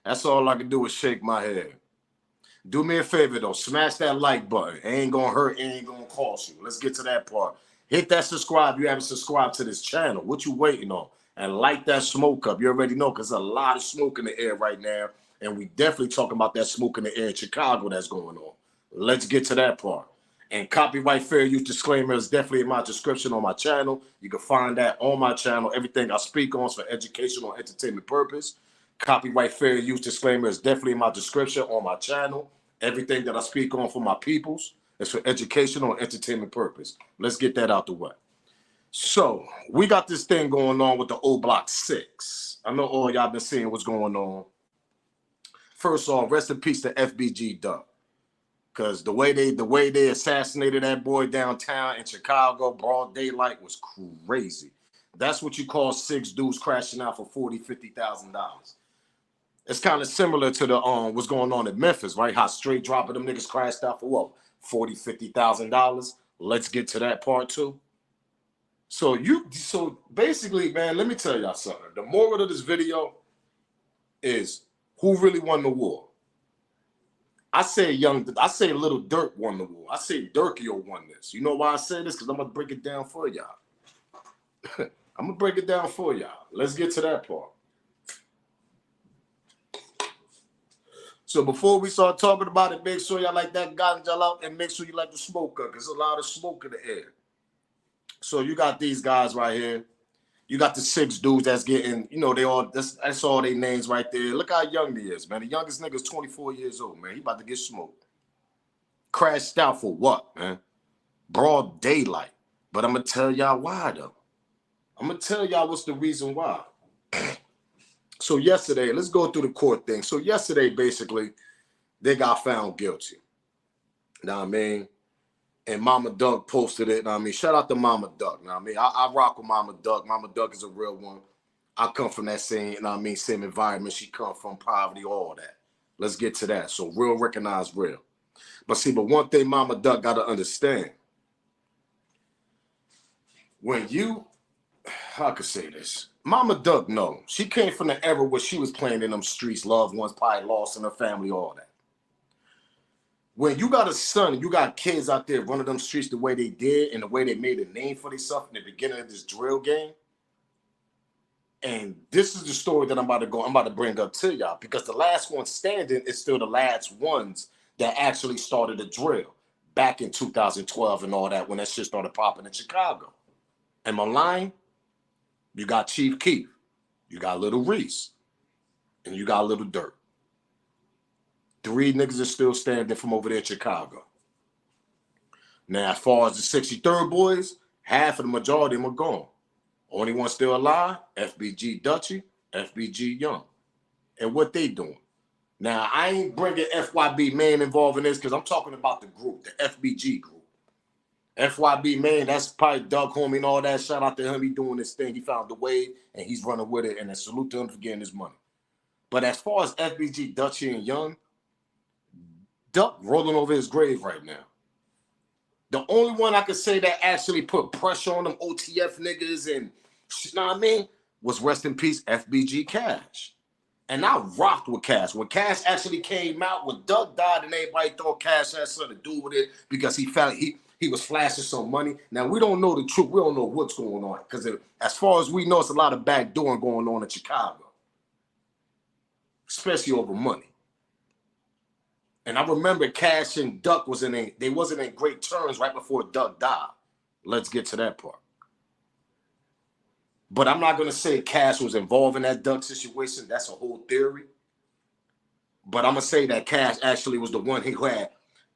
That's all I can do is shake my head. Do me a favor though, smash that like button. It ain't gonna hurt, it ain't gonna cost you. Let's get to that part. Hit that subscribe. You haven't subscribed to this channel. What you waiting on? And light that smoke up. You already know, because there's a lot of smoke in the air right now. And we definitely talking about that smoke in the air in Chicago that's going on. Let's get to that part. And copyright fair use disclaimer is definitely in my description on my channel. You can find that on my channel. Everything I speak on is for educational and entertainment purpose. Copyright fair use disclaimer is definitely in my description on my channel. Everything that I speak on for my peoples is for educational and entertainment purpose. Let's get that out the way. So we got this thing going on with the O Block 6. I know all y'all been seeing what's going on. First off, rest in peace to FBG Duck. Because the way they assassinated that boy downtown in Chicago, broad daylight, was crazy. That's what you call 6 dudes crashing out for $40,000, $50,000. It's kind of similar to the what's going on in Memphis, right? How straight dropping them niggas crashed out for what? $40,000, $50,000. Let's get to that part too. So basically, man, let me tell y'all something. The moral of this video is who really won the war. I say Lil Durk won the war. I say Durkio won this. You know why I say this? Because I'm gonna break it down for y'all. I'm gonna break it down for y'all. Let's get to that part. So before we start talking about it, make sure y'all like that ganja out and make sure you like the smoke up. There's a lot of smoke in the air. So you got these guys right here. You got the 6 dudes that's getting, you know, that's all their names right there. Look how young he is, man. The youngest nigga is 24 years old, man. He about to get smoked. Crashed out for what, man? Broad daylight. But I'm going to tell y'all why, though. I'm going to tell y'all what's the reason why. So yesterday, let's go through the court thing. So yesterday, basically, they got found guilty. You know what I mean? And Mama Duck posted it. You know what I mean? Shout out to Mama Duck. You know what I mean? I rock with Mama Duck. Mama Duck is a real one. I come from that same, you know what I mean, same environment. She come from poverty, all that. Let's get to that. So real recognize real. But one thing Mama Duck got to understand. When you, how could I say this? Mama Duck, no. She came from the era where she was playing in them streets, loved ones, probably lost in her family, all that. When you got a son, you got kids out there running them streets the way they did and the way they made a name for themselves in the beginning of this drill game. And this is the story that I'm about to bring up to y'all, because the last one standing is still the last ones that actually started the drill back in 2012 and all that, when that shit started popping in Chicago. Am I lying? You got Chief Keef, you got Little Reese, and you got Lil Durk. 3 niggas are still standing from over there in Chicago. Now, as far as the 63rd boys, half of the majority of them are gone. Only one still alive, FBG Dutchy, FBG Young. And what they doing? Now, I ain't bringing FYB Man involved in this because I'm talking about the group, the FBG group. FYB Man, that's probably Doug Homie and all that. Shout out to him. He doing this thing. He found the wave and he's running with it. And a salute to him for getting his money. But as far as FBG Dutchy and Young, Duck rolling over his grave right now. The only one I could say that actually put pressure on them OTF niggas and, you know what I mean, was rest in peace FBG Cash. And I rocked with Cash. When Cash actually came out, when Duck died and everybody thought Cash had something to do with it because he felt he was flashing some money. Now, we don't know the truth. We don't know what's going on. Because as far as we know, it's a lot of backdooring going on in Chicago. Especially over money. And I remember Cash and Duck they wasn't in great terms right before Duck died. Let's get to that part. But I'm not going to say Cash was involved in that Duck situation. That's a whole theory. But I'm going to say that Cash actually was the one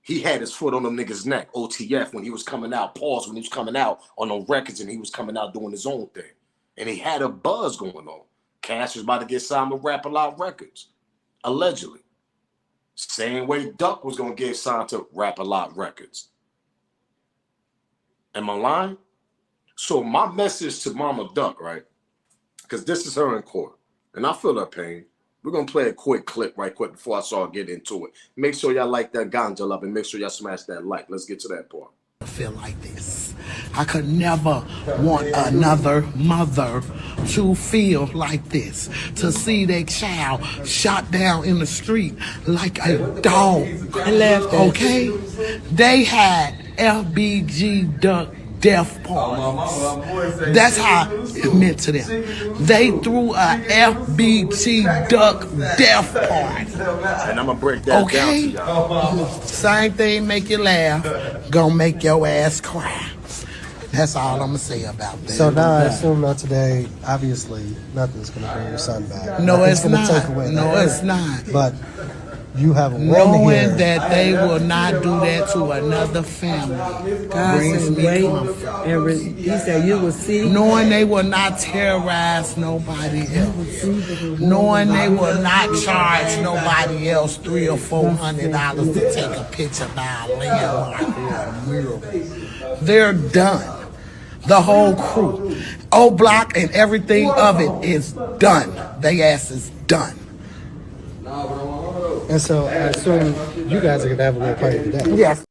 he had his foot on them niggas' neck, OTF, when he was coming out, when he was coming out on the records and he was coming out doing his own thing. And he had a buzz going on. Cash was about to get signed with Rap-A-Lot Records, allegedly. Same way Duck was going to get signed to Rap-A-Lot Records. Am I lying? So my message to Mama Duck, right? Because this is her in court. And I feel her pain. We're going to play a quick clip right quick before I start getting into it. Make sure y'all like that ganja up and make sure y'all smash that like. Let's get to that part. feel like this. I could never want another mother to feel like this, to see their child shot down in the street like a dog. Okay? They had FBG Duck death parties. That's how it meant to them. They threw a FBG Duck death party. And I'm gonna break that down to y'all. Same thing make you laugh, gonna make your ass cry. That's all I'm gonna say about that. So now I assume that today, obviously, nothing's gonna bring your son back. No, Nothing's it's gonna not. take away No, that it's not. But you have a win Knowing here. that they will not do that to another family brings me comfort. He said you will see. Knowing they will not terrorize nobody else. Knowing they will not charge nobody else $300 or $400 to take a picture by a landmark or a mural. They're done. The whole crew. O Block and everything of it is done. They ass is done. And so I assume you guys are gonna have a little party today. Yes.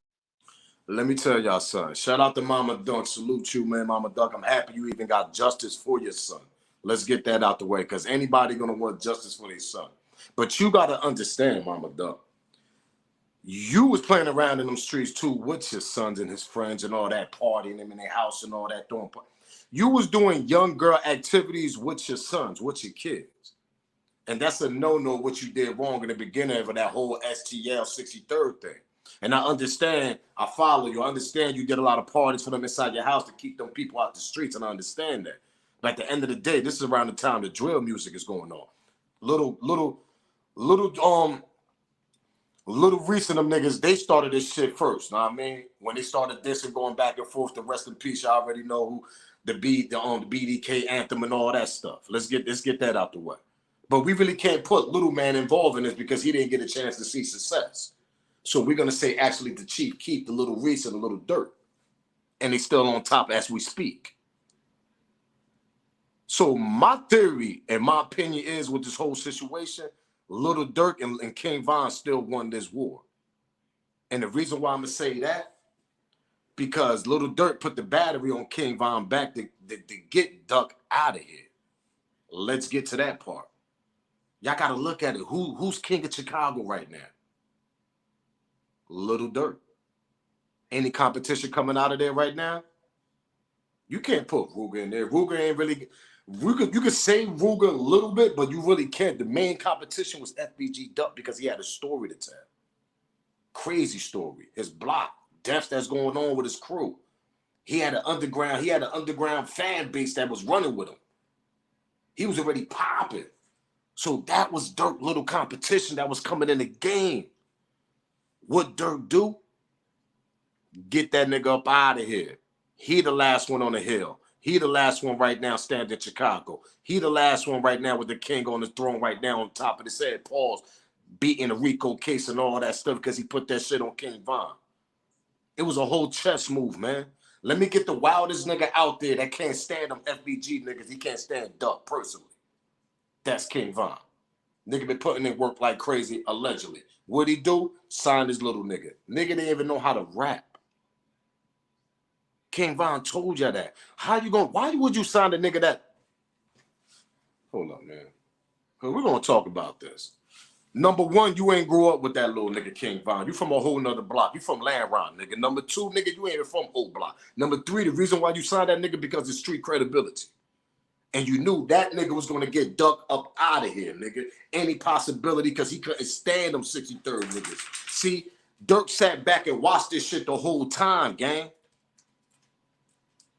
Let me tell y'all, son. Shout out to Mama Duck. Salute you, man, Mama Duck. I'm happy you even got justice for your son. Let's get that out the way, because anybody gonna want justice for their son. But you gotta understand, Mama Duck. You was playing around in them streets too with your sons and his friends and all that, partying them in their house and all that. You was doing young girl activities with your sons, with your kids. And that's a no-no what you did wrong in the beginning of that whole STL 63rd thing. And I understand, I follow you. I understand you did a lot of parties for them inside your house to keep them people out the streets, and I understand that. But at the end of the day, this is around the time the drill music is going on. Little Reese and them niggas, they started this shit first. Know what I mean? When they started this and going back and forth to Rest in Peace, I already know who the BDK anthem and all that stuff. Let's get that out the way. But we really can't put Little Man involved in this because he didn't get a chance to see success. So we're gonna say actually the Chief keep the Little Reese and the Lil Durk. And he's still on top as we speak. So my theory and my opinion is with this whole situation, Lil Durk and King Von still won this war. And the reason why I'm gonna say that, because Lil Durk put the battery on King Von back to get Duck out of here. Let's get to that part. Y'all gotta look at it. Who's king of Chicago right now? Lil Durk. Any competition coming out of there right now? You can't put Ruger in there. Ruger ain't really. Ruger, you could say Ruger a little bit, but you really can't. The main competition was FBG Duck because he had a story to tell. Crazy story. His block, deaths that's going on with his crew. He had an underground fan base that was running with him. He was already popping. So that was Durk little competition that was coming in the game. What Durk do? Get that nigga up out of here. He the last one on the hill. He the last one right now standing in Chicago. He the last one right now with the king on the throne right now on top of his head. Pause. Beating the RICO case and all that stuff because he put that shit on King Von. It was a whole chess move, man. Let me get the wildest nigga out there that can't stand them FBG niggas. He can't stand Duck personally. That's King Von. Nigga been putting in work like crazy, allegedly. What'd he do? Signed his little nigga. Nigga didn't even know how to rap. King Von told you that. Why would you sign a nigga that? Hold up, man. Cause we're gonna talk about this. Number one, you ain't grew up with that little nigga King Von. You from a whole nother block. You from Land Round, nigga. Number two, nigga, you ain't even from Old Block. Number three, the reason why you signed that nigga because of street credibility. And you knew that nigga was going to get Duck up out of here, nigga. Any possibility, because he couldn't stand them 63rd niggas. See, Durk sat back and watched this shit the whole time, gang.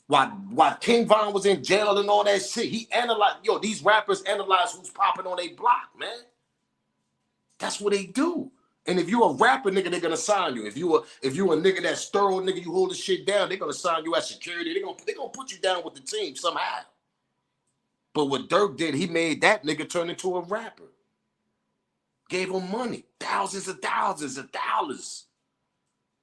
While King Von was in jail and all that shit, he analyzed, these rappers analyze who's popping on their block, man. That's what they do. And if you a rapper, nigga, they're going to sign you. If you a nigga that's thorough, nigga, you hold the shit down, they're going to sign you as security. They're gonna put you down with the team somehow. But what Durk did, he made that nigga turn into a rapper. Gave him money, thousands of dollars.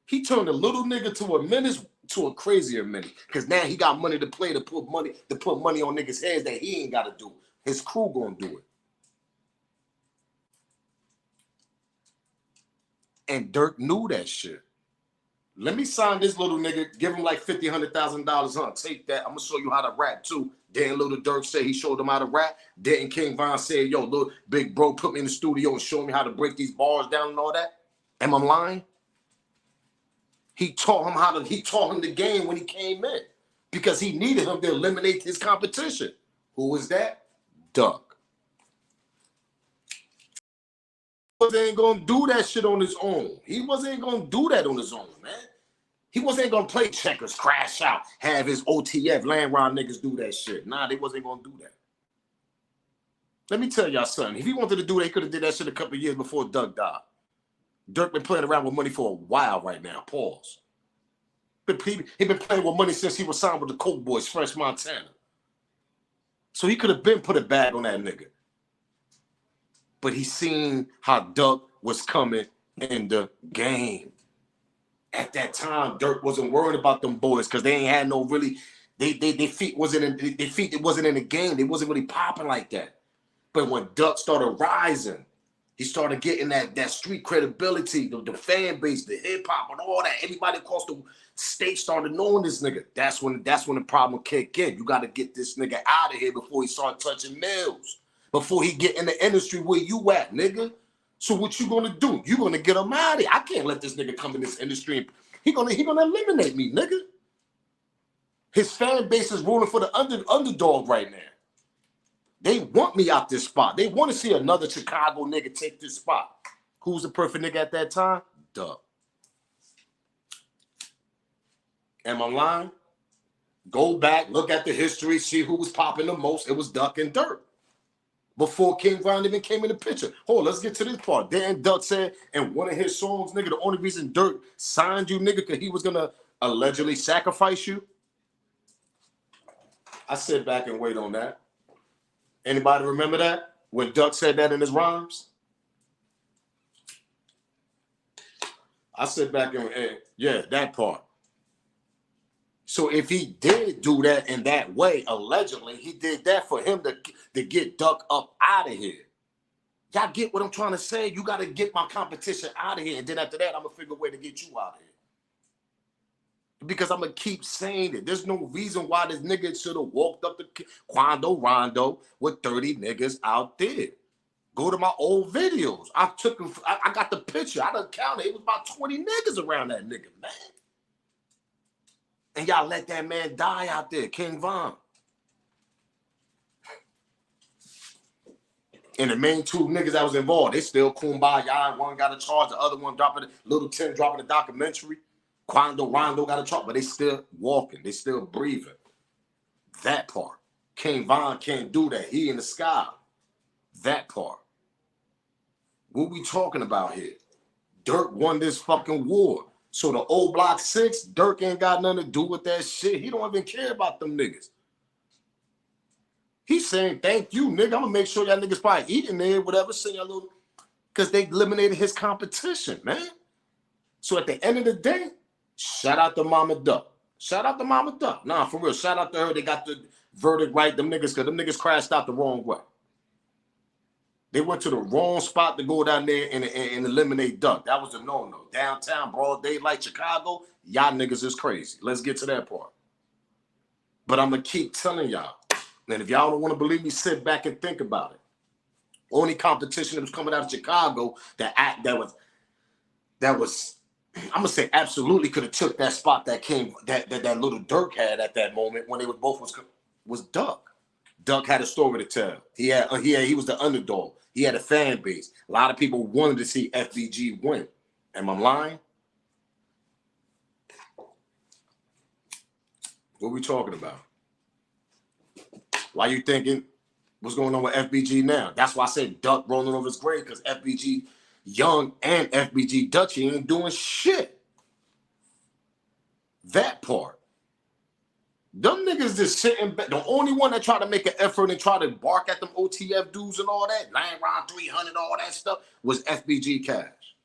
He turned a little nigga to a menace, to a crazier menace. Because now he got money to play, to put money on niggas' heads that he ain't got to do. His crew gonna do it. And Durk knew that shit. Let me sign this little nigga, give him like $50,000, $100,000, huh? Take that. I'm gonna show you how to rap too. Then Lil Durk said he showed him how to rap. Then King Von said, yo, little big bro, put me in the studio and show me how to break these bars down and all that. Am I lying? He taught him the game when he came in. Because he needed him to eliminate his competition. Who was that? Duck. He wasn't gonna do that shit on his own. He wasn't gonna do that on his own, man. He wasn't gonna play checkers, crash out, have his OTF land round niggas do that shit. Nah, they wasn't gonna do that. Let me tell y'all something. If he wanted to do that, he could have did that shit a couple of years before Duck died. Durk been playing around with money for a while right now. Pause. He been playing with money since he was signed with the Coke Boys, Fresh Montana. So he could have been put a bag on that nigga. But he seen how Duck was coming in the game. At that time, Durk wasn't worried about them boys because they ain't had no really. They feet wasn't in it wasn't in the game. They wasn't really popping like that. But when Duck started rising, he started getting that street credibility, the fan base, the hip hop, and all that. Everybody across the state started knowing this nigga. That's when the problem kicked in. You got to get this nigga out of here before he start touching mills. Before he get in the industry where you at, nigga. So what you gonna do? You gonna get him out of here. I can't let this nigga come in this industry and he gonna eliminate me, nigga. His fan base is ruling for the underdog right now. They want me out this spot. They want to see another Chicago nigga take this spot. Who's the perfect nigga at that time? Duck. Am I lying? Go back, look at the history, see who was popping the most. It was Duck and Durk. Before King Von even came in the picture. Hold on, let's get to this part. Then Duck said in one of his songs, nigga, the only reason Durk signed you, nigga, because he was going to allegedly sacrifice you. I sit back and wait on that. Anybody remember that? When Duck said that in his rhymes? I sit back and yeah, that part. So if he did do that in that way, allegedly, he did that for him to get Duck up out of here. Y'all get what I'm trying to say? You got to get my competition out of here. And then after that, I'm going to figure a way to get you out of here. Because I'm going to keep saying it. There's no reason why this nigga should have walked up to Quando Rondo with 30 niggas out there. Go to my old videos. I got the picture. I done counted. It was about 20 niggas around that nigga, man. And y'all let that man die out there, King Von. And the main two niggas that was involved, they still kumbaya. One got a charge, the other one dropping, Little Tim dropping a documentary. Quando Rondo got a charge, but they still walking. They still breathing. That part. King Von can't do that. He in the sky. That part. What we talking about here? Durk won this fucking war. So the old Block 6, Durk ain't got nothing to do with that shit. He don't even care about them niggas. He's saying, thank you, nigga. I'm going to make sure y'all niggas probably eating there, whatever, send y'all little, because they eliminated his competition, man. So at the end of the day, shout out to Mama Duck. Shout out to Mama Duck. Nah, for real, shout out to her. They got the verdict right, them niggas, because them niggas crashed out the wrong way. They went to the wrong spot to go down there and eliminate Duck. That was a no-no. Downtown, broad daylight, Chicago, y'all niggas is crazy. Let's get to that part. But I'm going to keep telling y'all. And if y'all don't want to believe me, sit back and think about it. Only competition that was coming out of Chicago that was I'm going to say absolutely could have took that spot that Lil Durk had at that moment when they was Duck. Duck had a story to tell. He was the underdog. He had a fan base. A lot of people wanted to see FBG win. Am I lying? What are we talking about? Why you thinking what's going on with FBG now? That's why I said Duck rolling over his grave, because FBG Young and FBG Dutchy ain't doing shit. That part. Them niggas just sitting back. The only one that tried to make an effort and try to bark at them OTF dudes and all that, 9 round 300, all that stuff, was FBG Cash.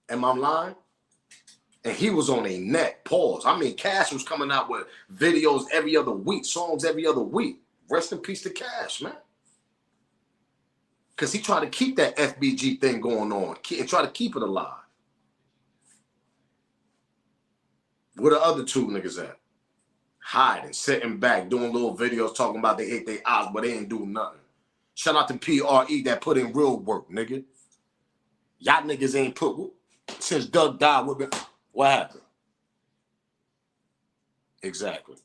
Am I lying? And he was on a neck. Pause. I mean, Cash was coming out with videos every other week, songs every other week. Rest in peace to Cash, man. Because he tried to keep that FBG thing going on and try to keep it alive. Where the other two niggas at? Hiding, sitting back, doing little videos talking about they hate their eyes, but they ain't doing nothing. Shout out to PRE that put in real work, nigga. Y'all niggas ain't put, since Duck died, what happened? Exactly.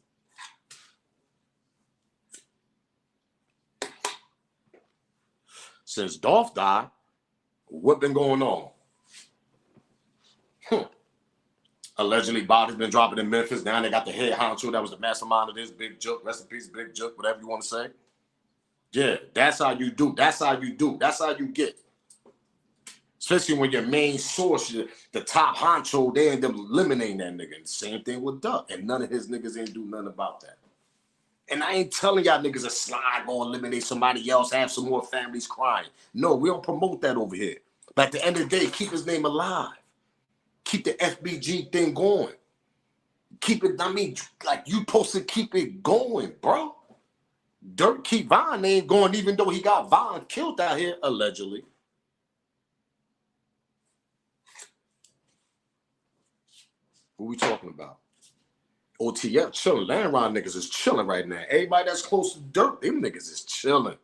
Since Dolph died, what been going on? Allegedly, Bobby's been dropping in Memphis. Now they got the head honcho that was the mastermind of this, Big Jook. Rest in peace, Big Jook, whatever you want to say. Yeah, that's how you do. That's how you do. That's how you get. Especially when your main source, the top honcho, they end up eliminating that nigga. And the same thing with Duck. And none of his niggas ain't do nothing about that. And I ain't telling y'all niggas a slide gonna eliminate somebody else, have some more families crying. No, we don't promote that over here. But at the end of the day, keep his name alive. Keep the FBG thing going. Keep it, I mean, like you supposed to keep it going, bro. Durk keep Von name going even though he got Von killed out here, allegedly. Who we talking about? OTF chilling. Landron niggas is chilling right now. Everybody that's close to Durk, them niggas is chilling.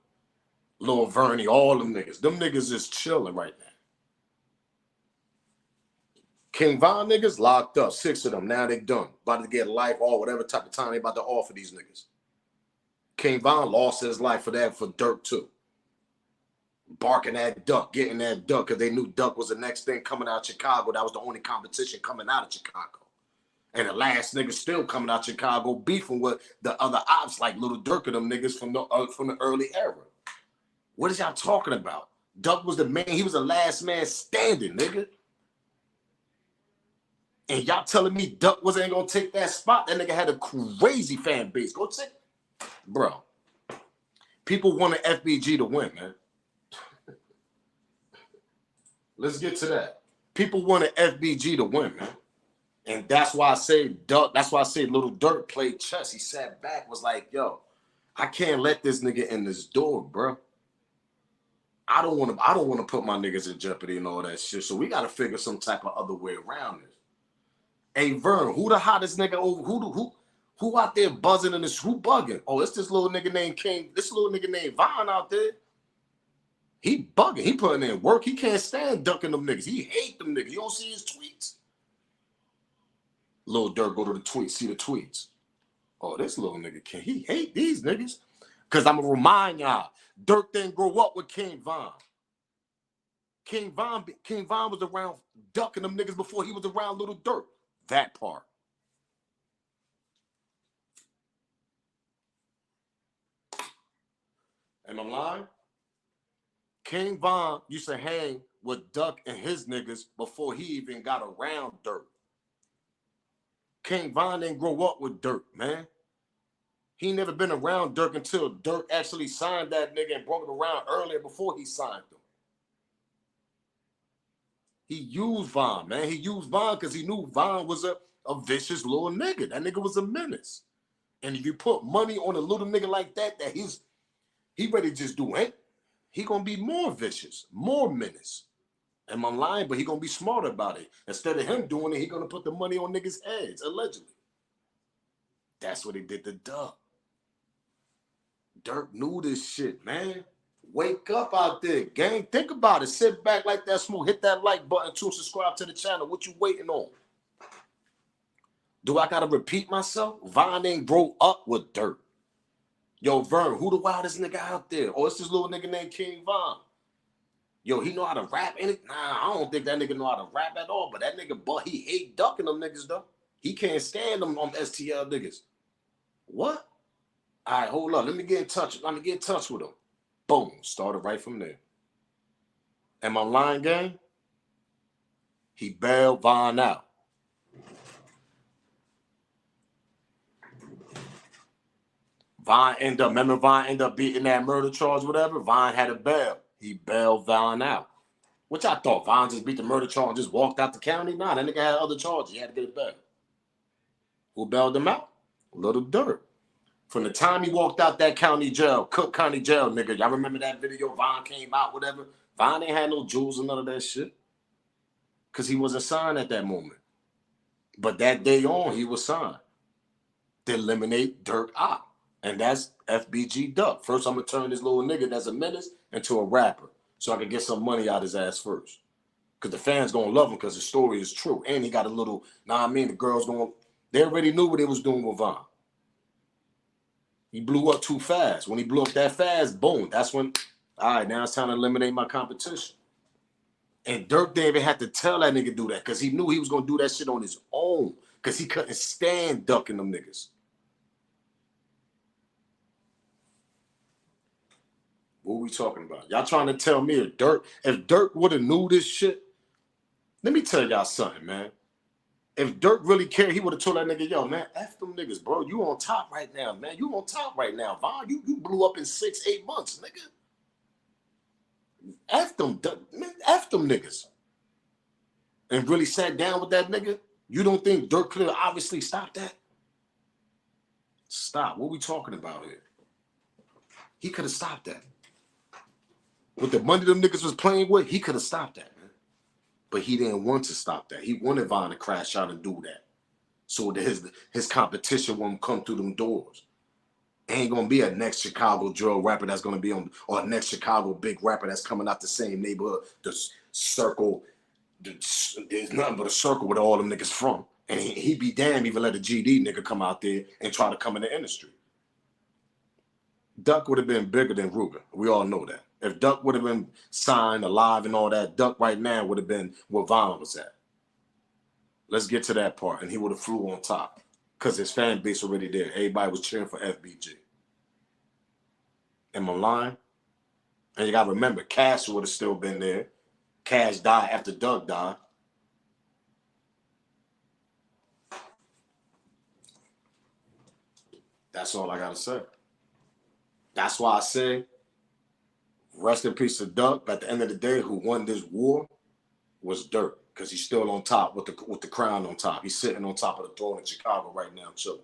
Lil Vernie, all them niggas. Them niggas is chilling right now. King Von niggas locked up. 6 of them. Now they done. About to get life or whatever type of time they about to offer these niggas. King Von lost his life for that for Durk too. Barking at Duck, getting that Duck because they knew Duck was the next thing coming out of Chicago. That was the only competition coming out of Chicago. And the last nigga still coming out of Chicago beefing with the other ops like Lil Durk and them niggas from the early era. What is y'all talking about? Duck was the man. He was the last man standing, nigga. And y'all telling me Duck wasn't going to take that spot? That nigga had a crazy fan base. Go take. Bro. People wanted FBG to win, man. Let's get to that. People wanted FBG to win, man. And that's why I say Duck, that's why I say Lil Durk played chess. He sat back, was like, yo, I can't let this nigga in this door, bro. I don't want to put my niggas in jeopardy and all that shit. So we gotta figure some type of other way around this. Hey Vern, who the hottest nigga over? Who out there buzzing in this? Who bugging? Oh, it's this little nigga named King. This little nigga named Von out there. He bugging. He putting in work. He can't stand ducking them niggas. He hate them niggas. You don't see his tweets. Lil Durk, go to the tweets. See the tweets. Oh, this little nigga can. He hate these niggas. Because I'm going to remind y'all, Durk didn't grow up with King Von. King Von was around ducking them niggas before he was around Lil Durk. That part. Am I lying? King Von used to hang with Duck and his niggas before he even got around Durk. King Von didn't grow up with Durk, man. He never been around Durk until Durk actually signed that nigga and brought it around earlier before he signed him. He used Von, man. He used Von because he knew Von was a vicious little nigga. That nigga was a menace. And if you put money on a little nigga like that he ready to just do it, he gonna be more vicious, more menace. Am I lying? But he gonna be smart about it. Instead of him doing it, he gonna put the money on niggas' heads, allegedly. That's what he did to Duck. Durk knew this shit, man. Wake up out there, gang. Think about it. Sit back like that smoke. Hit that like button too. Subscribe to the channel. What you waiting on? Do I gotta repeat myself? Von ain't grow up with Durk. Yo, Vern, who the wildest nigga out there? Oh, it's this little nigga named King Von. Yo, he know how to rap in it? Nah, I don't think that nigga know how to rap at all. But that nigga, he hate ducking them niggas, though. He can't stand them STL niggas. What? All right, hold up. Let me get in touch. Let me get in touch with him. Boom. Started right from there. Am I lying, gang? He bailed Von out. Von ended up beating that murder charge, whatever. Von had a bail. He bailed Von out. Which I thought Von just beat the murder charge and just walked out the county. Nah, that nigga had other charges. He had to get a bail. Who bailed him out? Lil Durk. From the time he walked out that county jail, Cook County jail, nigga. Y'all remember that video? Von came out, whatever. Von ain't had no jewels and none of that shit. Because he wasn't signed at that moment. But that day on, he was signed to eliminate Durk out. And that's FBG Duck. First, I'm going to turn this little nigga that's a menace into a rapper so I can get some money out his ass first. Because the fans going to love him because the story is true. And he got a little, the girls going, they already knew what they was doing with Von. He blew up too fast. When he blew up that fast, boom, that's when, all right, now it's time to eliminate my competition. And Durk didn't even have to tell that nigga do that because he knew he was going to do that shit on his own because he couldn't stand ducking them niggas. What are we talking about? Y'all trying to tell me if Durk would have knew this shit? Let me tell y'all something, man. If Durk really cared, he would have told that nigga, yo, man, F them niggas, bro. You on top right now, man. You on top right now, Von. You blew up in 6-8 months, nigga. F them, man, F them niggas. And really sat down with that nigga. You don't think Durk could have obviously stopped that? Stop. What we talking about here? He could have stopped that. With the money them niggas was playing with, he could have stopped that, man. But he didn't want to stop that. He wanted Von to crash out and do that. So that his competition won't come through them doors. Ain't gonna be a next Chicago drill rapper that's gonna be on, or a next Chicago big rapper that's coming out the same neighborhood. The circle, there's nothing but a circle with all them niggas from. And he be damn even let a GD nigga come out there and try to come in the industry. Duck would have been bigger than Ruben. We all know that. If Duck would have been signed, alive, and all that, Duck right now would have been where Von was at. Let's get to that part. And he would have flew on top because his fan base already there. Everybody was cheering for FBG. Am I lying? And you got to remember, Cash would have still been there. Cash died after Duck died. That's all I got to say. That's why I say, rest in peace to Duck. At the end of the day, who won this war was Durk, because he's still on top with the crown on top. He's sitting on top of the throne in Chicago right now, chilling.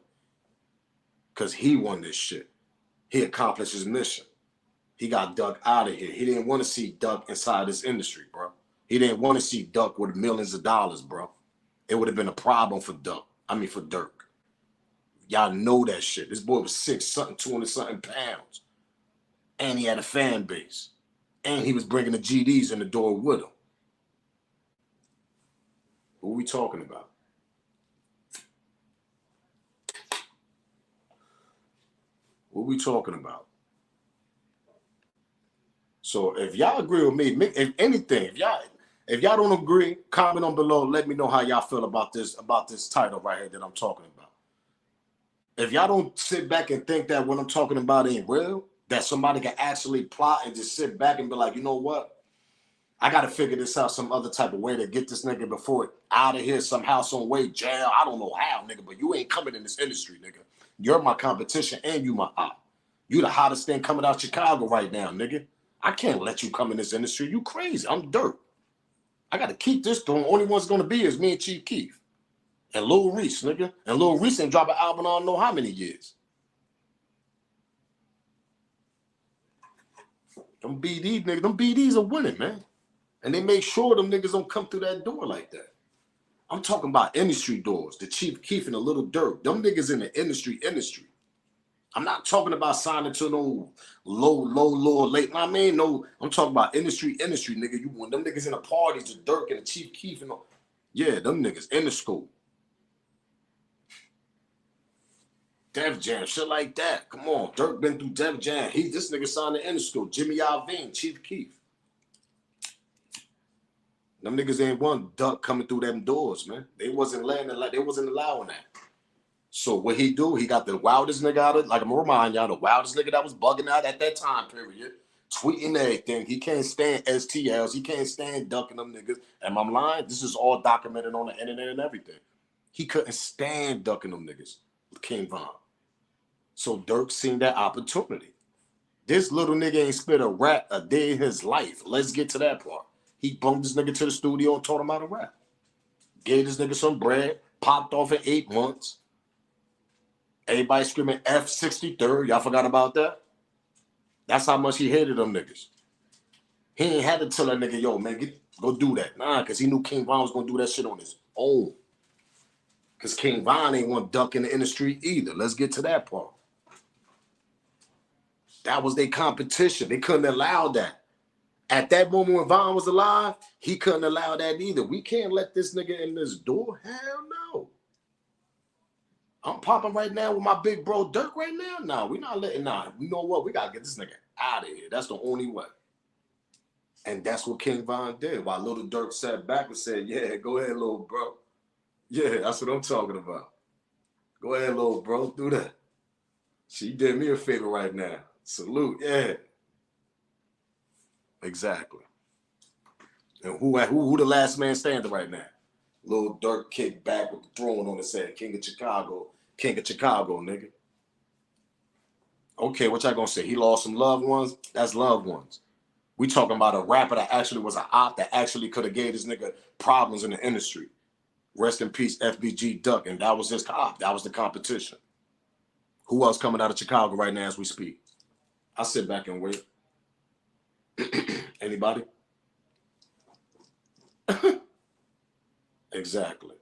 Because he won this shit. He accomplished his mission. He got Duck out of here. He didn't want to see Duck inside this industry, bro. He didn't want to see Duck with millions of dollars, bro. It would have been a problem for for Durk. Y'all know that shit. This boy was 6-something, 200-something pounds. And he had a fan base. And he was bringing the GDs in the door with him. What are we talking about? What are we talking about? So if y'all agree with me, if anything, if y'all don't agree, comment on below. Let me know how y'all feel about this title right here that I'm talking about. If y'all don't sit back and think that what I'm talking about ain't real, that somebody can actually plot and just sit back and be like, you know what? I got to figure this out some other type of way to get this nigga before out of here somehow, some way, jail. I don't know how, nigga, but you ain't coming in this industry, nigga. You're my competition and you my op. You the hottest thing coming out of Chicago right now, nigga. I can't let you come in this industry. You crazy. I'm Durk. I got to keep this throne. Only one's going to be is me and Chief Keef. And Lil Reese, nigga. And Lil Reese ain't drop an album I don't know how many years. Them BD niggas, them BDs are winning, man. And they make sure them niggas don't come through that door like that. I'm talking about industry doors. The Chief Keef and the Lil Durk. Them niggas in the industry. I'm not talking about signing to no low, late. No, I'm talking about industry, nigga. You want them niggas in the parties, the Durk and the Chief Keef and all. Yeah, them niggas in the school. Def Jam, shit like that. Come on, Durk been through Def Jam. This nigga signed the school. Jimmy Iovine, Chief Keef. Them niggas ain't want Duck coming through them doors, man. They wasn't allowing that. So what he do? He got the wildest nigga out of, like I'm gonna remind y'all, the wildest nigga that was bugging out at that time period, tweeting everything. He can't stand STLs. He can't stand ducking them niggas. Am I lying? This is all documented on the internet and everything. He couldn't stand ducking them niggas. King Von. So Durk seen that opportunity. This little nigga ain't spit a rap a day in his life. Let's get to that part. He bumped this nigga to the studio and taught him how to rap. Gave this nigga some bread, popped off in 8 months. Everybody screaming F63rd. Y'all forgot about that? That's how much he hated them niggas. He ain't had to tell that nigga, yo, man, go do that. Nah, because he knew King Von was going to do that shit on his own. Because King Von ain't want Duck in the industry either. Let's get to that part. That was their competition. They couldn't allow that. At that moment when Von was alive, he couldn't allow that either. We can't let this nigga in this door. Hell no. I'm popping right now with my big bro Durk right now. No, we're not letting You know what? We gotta get this nigga out of here. That's the only way. And that's what King Von did. While Lil Durk sat back and said, yeah, go ahead, little bro. Yeah, that's what I'm talking about. Go ahead, little bro. Do that. She did me a favor right now. Salute. Yeah. Exactly. And who the last man standing right now? Lil Durk kicked back with the throne on his head. King of Chicago, nigga. Okay, what y'all gonna say? He lost some loved ones? That's loved ones. We talking about a rapper that actually was an op that actually could have gave this nigga problems in the industry. Rest in peace, FBG Duck. And that was his op. That was the competition. Who else coming out of Chicago right now as we speak? I sit back and wait. Anybody? Exactly.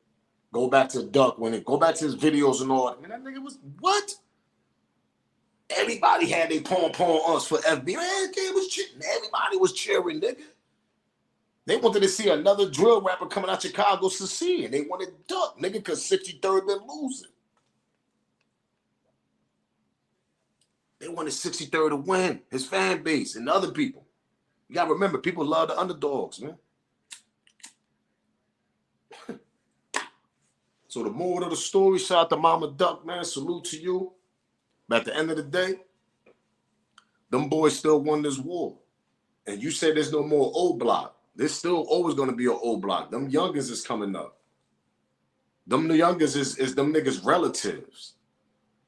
Go back to Duck go back to his videos and all. Man, that nigga was what? Everybody had their pom us for FB. Man, everybody was cheering, nigga. They wanted to see another drill rapper coming out Chicago succeed. They wanted Duck, nigga, because 63rd been losing. They wanted 63rd to win, his fan base and other people. You gotta remember, people love the underdogs, man. So the moral of the story, shout out to Mama Duck, man. Salute to you. But at the end of the day, them boys still won this war. And you say there's no more old block. There's still always going to be an old block. Them youngers is coming up. Them the youngers is them niggas' relatives.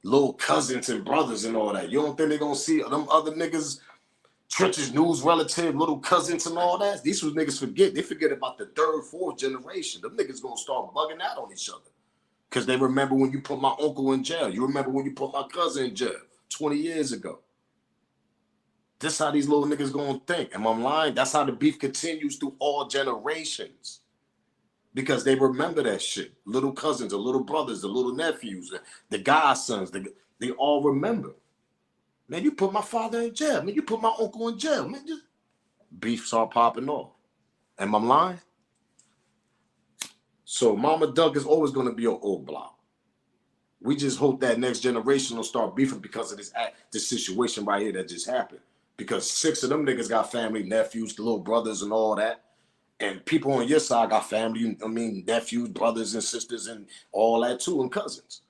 Little cousins and brothers and all that. You don't think they're going to see them other niggas, Trench's news relative, little cousins and all that? These was niggas forget. They forget about the third, fourth generation. Them niggas going to start bugging out on each other. Because they remember when you put my uncle in jail. You remember when you put my cousin in jail 20 years ago. This how these little niggas gonna think. Am I lying? That's how the beef continues through all generations. Because they remember that shit. Little cousins, the little brothers, the little nephews, the godsons, they all remember. Man, you put my father in jail. Man, you put my uncle in jail. Man, just beef start popping off. Am I lying? So Mama Duck is always gonna be an old block. We just hope that next generation will start beefing because of this situation right here that just happened. Because 6 of them niggas got family, nephews, the little brothers and all that. And people on your side got family, nephews, brothers and sisters and all that too, and cousins.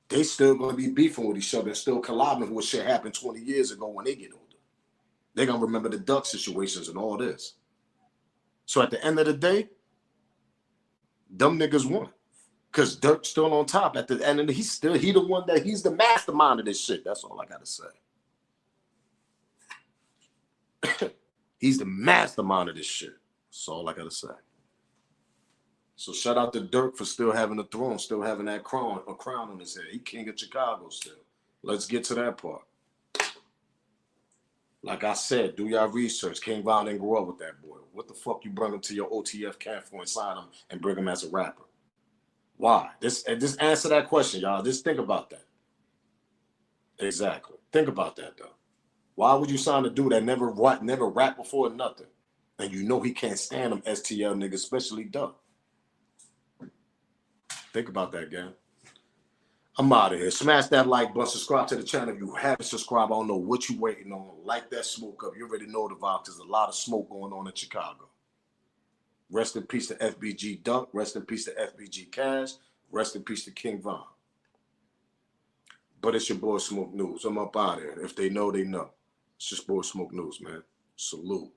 They still gonna be beefing with each other and still collabing with what shit happened 20 years ago when they get older. They're gonna remember the Duck situations and all this. So at the end of the day, them niggas won. Because Durk's still on top at the end of he's the mastermind of this shit. That's all I gotta say. He's the mastermind of this shit. That's all I gotta say. So shout out to Durk for still having a throne, still having that crown on his head. He king of Chicago still. Let's get to that part. Like I said, do y'all research. King Von didn't grow up with that boy. What the fuck you bring him to your OTF camp for and sign him and bring him as a rapper? Why? Just answer that question, y'all. Just think about that. Exactly. Think about that, though. Why would you sign a dude that never rapped before or nothing? And you know he can't stand them STL niggas, especially Duck. Think about that, gang. I'm out of here. Smash that like button. Subscribe to the channel. If you haven't subscribed, I don't know what you waiting on. Light that smoke up. You already know the vibe. There's a lot of smoke going on in Chicago. Rest in peace to FBG Duck. Rest in peace to FBG Cash. Rest in peace to King Von. But it's your boy Smoke News. I'm up out of here. If they know, they know. It's just boy Smoke News, man. Salute.